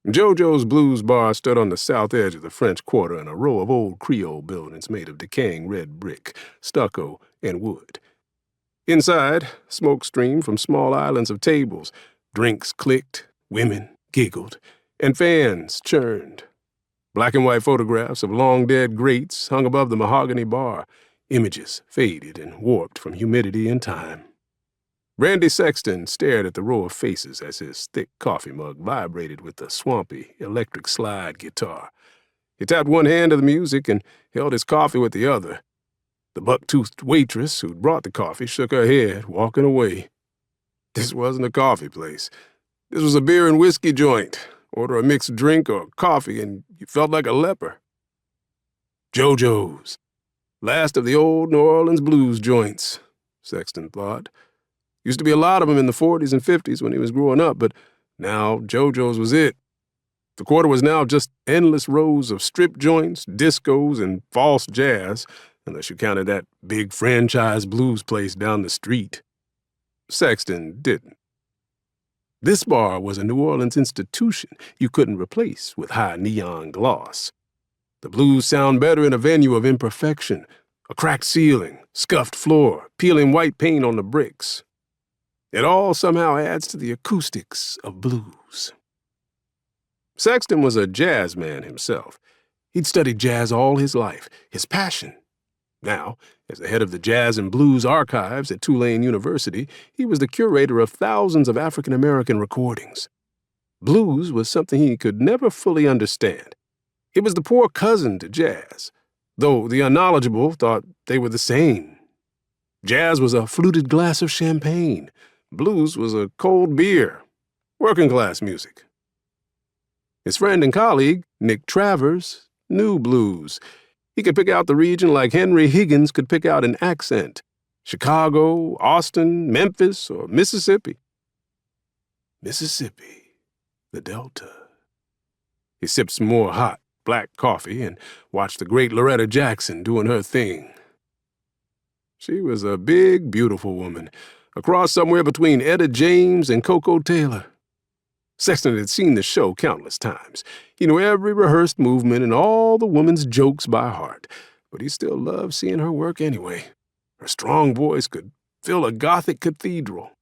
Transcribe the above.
JoJo's Blues Bar stood on the south edge of the French Quarter in a row of old Creole buildings made of decaying red brick, stucco, and wood. Inside, smoke streamed from small islands of tables, drinks clicked, women giggled, and fans churned. Black and white photographs of long-dead greats hung above the mahogany bar, images faded and warped from humidity and time. Randy Sexton stared at the row of faces as his thick coffee mug vibrated with the swampy electric slide guitar. He tapped one hand to the music and held his coffee with the other. The buck-toothed waitress who'd brought the coffee shook her head, walking away. This wasn't a coffee place. This was a beer and whiskey joint. Order a mixed drink or coffee and you felt like a leper. JoJo's. Last of the old New Orleans blues joints, Sexton thought. Used to be a lot of them in the 40s and 50s when he was growing up, but now JoJo's was it. The Quarter was now just endless rows of strip joints, discos, and false jazz, unless you counted that big franchise blues place down the street. Sexton didn't. This bar was a New Orleans institution you couldn't replace with high neon gloss. The blues sound better in a venue of imperfection, a cracked ceiling, scuffed floor, peeling white paint on the bricks. It all somehow adds to the acoustics of blues. Sexton was a jazz man himself. He'd studied jazz all his life, his passion. Now, as the head of the Jazz and Blues Archives at Tulane University, he was the curator of thousands of African-American recordings. Blues was something he could never fully understand. It was the poor cousin to jazz, though the unknowledgeable thought they were the same. Jazz was a fluted glass of champagne. Blues was a cold beer, working-class music. His friend and colleague, Nick Travers, knew blues. He could pick out the region like Henry Higgins could pick out an accent. Chicago, Austin, Memphis, or Mississippi. Mississippi, the Delta. He sipped some more hot, black coffee and watched the great Loretta Jackson doing her thing. She was a big, beautiful woman, a cross somewhere between Etta James and Coco Taylor. Sexton had seen the show countless times. He knew every rehearsed movement and all the woman's jokes by heart, but he still loved seeing her work anyway. Her strong voice could fill a Gothic cathedral.